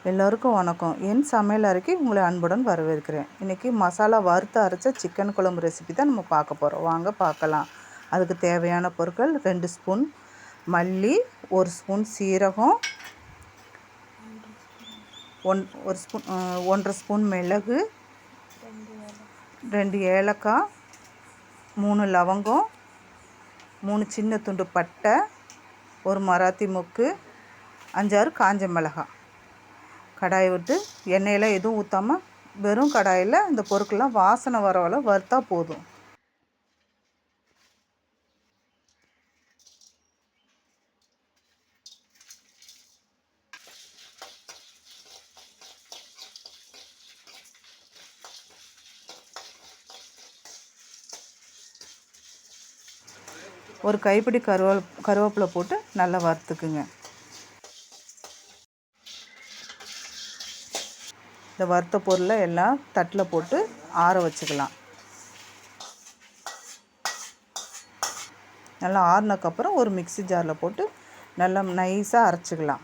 எல்லோருக்கும் வணக்கம். என் சமையல் அறைக்கு உங்களை அன்புடன் வரவேற்கிறேன். இன்றைக்கி மசாலா வறுத்து அரைச்ச சிக்கன் குழம்பு ரெசிபி தான் நம்ம பார்க்க போகிறோம். வாங்க பார்க்கலாம். அதுக்கு தேவையான பொருட்கள் 2 ஸ்பூன் மல்லி, 1 ஸ்பூன் சீரகம், 1 ஸ்பூன் 1.5 ஸ்பூன் மிளகு, 2 ஏலக்காய், 3 லவங்கம், 3 சின்ன துண்டு பட்டை, 1 மராத்தி மொக்கு, 5-6 காஞ்ச மிளகாய். கடாயை விட்டு எண்ணெயெல்லாம் எதுவும் ஊற்றாமல் வெறும் கடாயில் இந்த பொருட்கள்லாம் வாசனை வர வறுத்தா போதும். ஒரு கைப்பிடி கருவேப்பிலை போட்டு நல்லா வறுத்துக்குங்க. இந்த வறுத்த பொருளை எல்லாம் தட்டில் போட்டு ஆற வச்சுக்கலாம். நல்லா ஆறினதுக்கப்புறம் ஒரு மிக்ஸி ஜாரில் போட்டு நல்லா நைஸாக அரைச்சிக்கலாம்.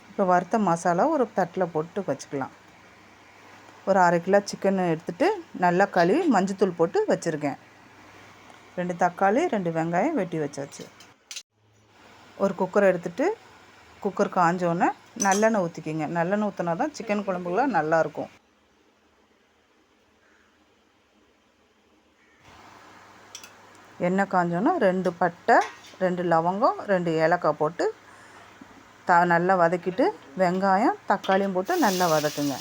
இப்போ வறுத்த மசாலா ஒரு தட்டில் போட்டு வச்சுக்கலாம். ஒரு 1/2 கிலோ சிக்கன் எடுத்துகிட்டு நல்லா கழுவி மஞ்சத்தூள் போட்டு வச்சுருக்கேன். 2 தக்காளி, 2 வெங்காயம் வெட்டி வச்சாச்சு. ஒரு குக்கரை எடுத்துகிட்டு குக்கர் காஞ்சோன்னே நல்லெண்ணெய் ஊற்றிக்கிங்க. நல்லெண்ணெய் ஊற்றினா தான் சிக்கன் குழம்புலாம் நல்லாயிருக்கும். எண்ணெய் காஞ்சோன்னா 2 பட்டை, 2 லவங்கம், 2 ஏலக்காய் போட்டு நல்லா வதக்கிட்டு வெங்காயம் தக்காளியும் போட்டு நல்லா வதக்குங்க.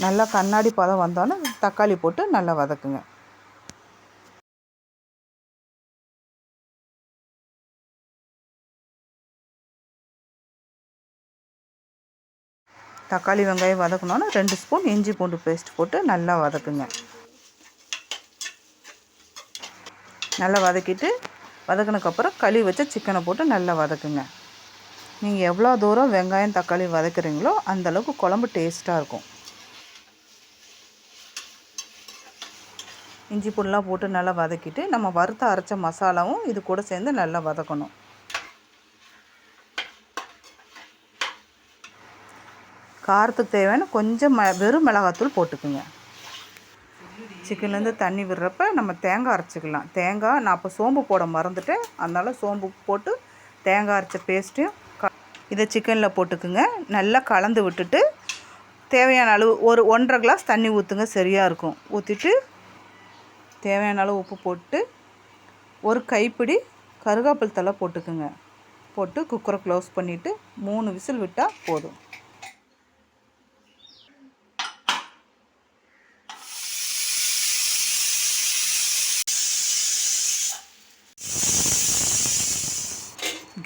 நல்லா கண்ணாடி பதம் வந்தோன்னே தக்காளி போட்டு நல்லா வதக்குங்க. தக்காளி வெங்காயம் வதக்கணுன்னா 2 ஸ்பூன் இஞ்சி பூண்டு பேஸ்ட் போட்டு நல்லா வதக்குங்க. நல்லா வதக்கிட்டு வதக்கினதுக்கப்புறம் கழுவி வச்ச சிக்கனை போட்டு நல்லா வதக்குங்க. நீங்கள் எவ்வளோ தூரம் வெங்காயம் தக்காளி வதக்குறீங்களோ அந்தளவுக்கு குழம்பு டேஸ்ட்டாக இருக்கும். இஞ்சி பூண்டுலாம் போட்டு நல்லா வதக்கிட்டு நம்ம வறுத்து அரைச்ச மசாலாவும் இது கூட சேர்ந்து நல்லா வதக்கணும். காரத்துக்கு தேவையான கொஞ்சம் வெறும் மிளகாத்தூள் போட்டுக்குங்க. சிக்கன்லேருந்து தண்ணி விடுறப்ப நம்ம தேங்காய் அரைச்சிக்கலாம். தேங்காய் நான் அப்போ சோம்பு போட மறந்துட்டேன், அதனால் சோம்பு போட்டு தேங்காய் அரைச்ச பேஸ்ட்டையும் இதை சிக்கனில் போட்டுக்குங்க. நல்லா கலந்து விட்டுட்டு தேவையான அளவு ஒரு 1.5 கிளாஸ் தண்ணி ஊற்றுங்க, சரியாக இருக்கும். ஊற்றிட்டு தேவையான அளவு உப்பு போட்டு ஒரு கைப்பிடி கருவேப்பிலை தழை போட்டுக்குங்க. போட்டு குக்கரை க்ளோஸ் பண்ணிவிட்டு 3 விசில் விட்டால் போதும்.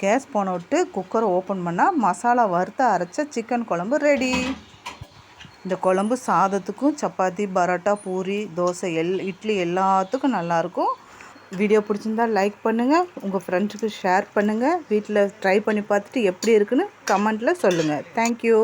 கேஸ் போன விட்டு குக்கரை ஓப்பன் பண்ணால் மசாலா வறுத்து அரைச்ச சிக்கன் குழம்பு ரெடி. இந்த குழம்பு சாதத்துக்கும் சப்பாத்தி, பரோட்டா, பூரி, தோசை, இட்லி எல்லாத்துக்கும் நல்லாயிருக்கும். வீடியோ பிடிச்சிருந்தால் லைக் பண்ணுங்கள், உங்கள் ஃப்ரெண்ட்ஸுக்கு ஷேர் பண்ணுங்கள். வீட்டில் ட்ரை பண்ணி பார்த்துட்டு எப்படி இருக்குன்னு கமெண்ட்டில் சொல்லுங்கள். தேங்க்யூ.